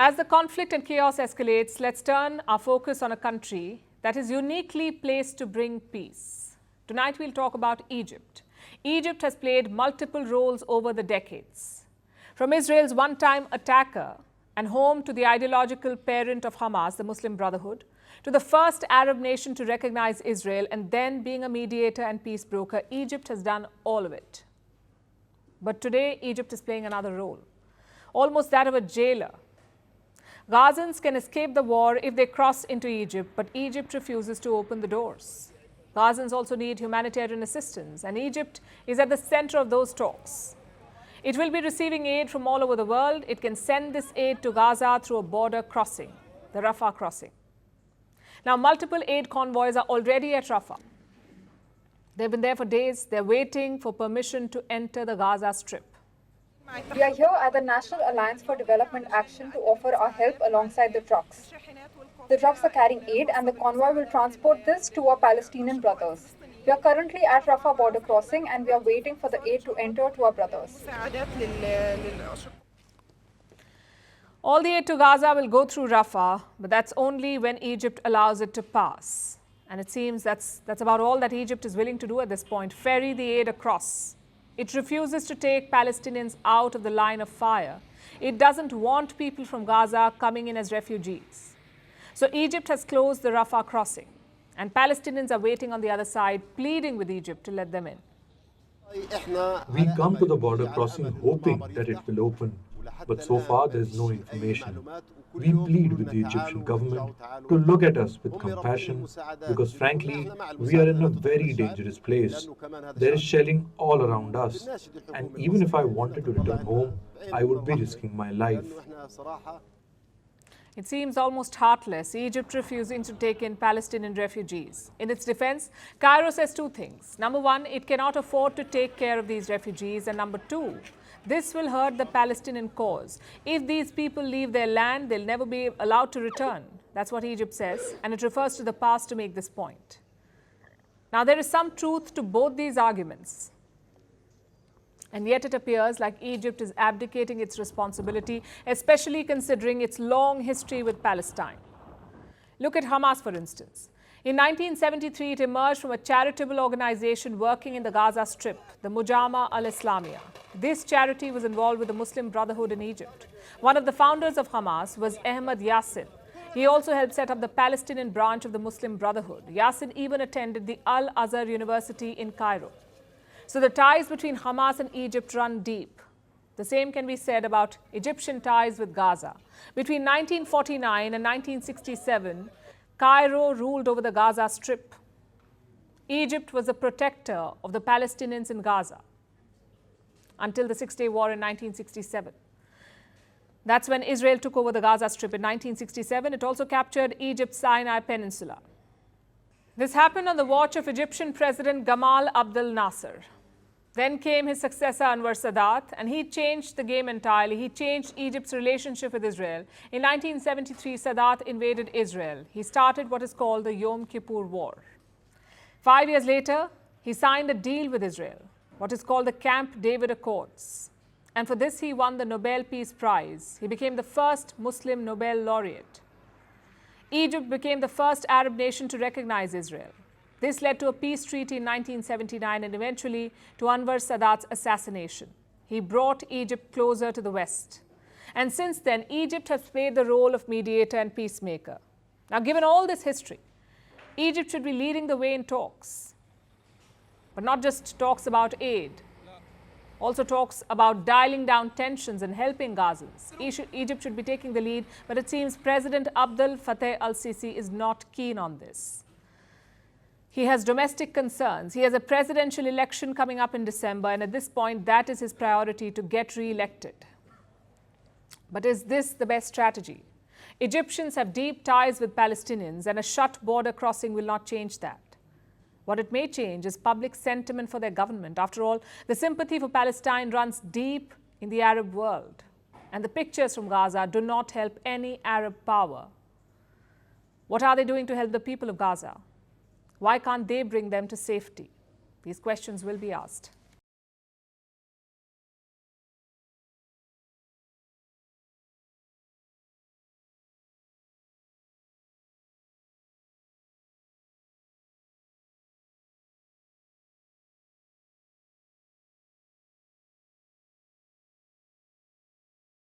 As the conflict and chaos escalates, let's turn our focus on a country that is uniquely placed to bring peace. Tonight we'll talk about Egypt. Egypt has played multiple roles over the decades. From Israel's one-time attacker and home to the ideological parent of Hamas, the Muslim Brotherhood, to the first Arab nation to recognize Israel and then being a mediator and peace broker, Egypt has done all of it. But today, Egypt is playing another role, almost that of a jailer. Gazans can escape the war if they cross into Egypt, but Egypt refuses to open the doors. Gazans also need humanitarian assistance, and Egypt is at the center of those talks. It will be receiving aid from all over the world. It can send this aid to Gaza through a border crossing, the Rafah crossing. Now, multiple aid convoys are already at Rafah. They've been there for days. They're waiting for permission to enter the Gaza Strip. We are here at the National Alliance for Development Action to offer our help alongside the trucks. The trucks are carrying aid and the convoy will transport this to our Palestinian brothers. We are currently at Rafah border crossing and we are waiting for the aid to enter to our brothers. All the aid to Gaza will go through Rafah, but that's only when Egypt allows it to pass. And it seems that's about all that Egypt is willing to do at this point, ferry the aid across. It refuses to take Palestinians out of the line of fire. It doesn't want people from Gaza coming in as refugees. So Egypt has closed the Rafah crossing, and Palestinians are waiting on the other side, pleading with Egypt to let them in. We come to the border crossing hoping that it will open, but so far there is no information. We plead with the Egyptian government to look at us with compassion because frankly, we are in a very dangerous place. There is shelling all around us, and even if I wanted to return home, I would be risking my life. It seems almost heartless, Egypt refusing to take in Palestinian refugees. In its defense, Cairo says two things. Number one, it cannot afford to take care of these refugees. And number two, this will hurt the Palestinian cause. If these people leave their land, they'll never be allowed to return. That's what Egypt says, and it refers to the past to make this point. Now, there is some truth to both these arguments. And yet it appears like Egypt is abdicating its responsibility, especially considering its long history with Palestine. Look at Hamas, for instance. In 1973, it emerged from a charitable organization working in the Gaza Strip, the Mujama al-Islamiyah. This charity was involved with the Muslim Brotherhood in Egypt. One of the founders of Hamas was Ahmed Yassin. He also helped set up the Palestinian branch of the Muslim Brotherhood. Yassin even attended the Al-Azhar University in Cairo. So the ties between Hamas and Egypt run deep. The same can be said about Egyptian ties with Gaza. Between 1949 and 1967, Cairo ruled over the Gaza Strip. Egypt was the protector of the Palestinians in Gaza until the Six-Day War in 1967. That's when Israel took over the Gaza Strip in 1967. It also captured Egypt's Sinai Peninsula. This happened on the watch of Egyptian President Gamal Abdel Nasser. Then came his successor Anwar Sadat, and he changed the game entirely. He changed Egypt's relationship with Israel. In 1973, Sadat invaded Israel. He started what is called the Yom Kippur War. 5 years later, he signed a deal with Israel, what is called the Camp David Accords. And for this, he won the Nobel Peace Prize. He became the first Muslim Nobel laureate. Egypt became the first Arab nation to recognize Israel. This led to a peace treaty in 1979 and eventually to Anwar Sadat's assassination. He brought Egypt closer to the West. And since then, Egypt has played the role of mediator and peacemaker. Now, given all this history, Egypt should be leading the way in talks. But not just talks about aid, also talks about dialing down tensions and helping Gazans. Egypt should be taking the lead, but it seems President Abdel Fattah al-Sisi is not keen on this. He has domestic concerns. He has a presidential election coming up in December, and at this point, that is his priority, to get re-elected. But is this the best strategy? Egyptians have deep ties with Palestinians, and a shut border crossing will not change that. What it may change is public sentiment for their government. After all, the sympathy for Palestine runs deep in the Arab world, and the pictures from Gaza do not help any Arab power. What are they doing to help the people of Gaza? Why can't they bring them to safety? These questions will be asked.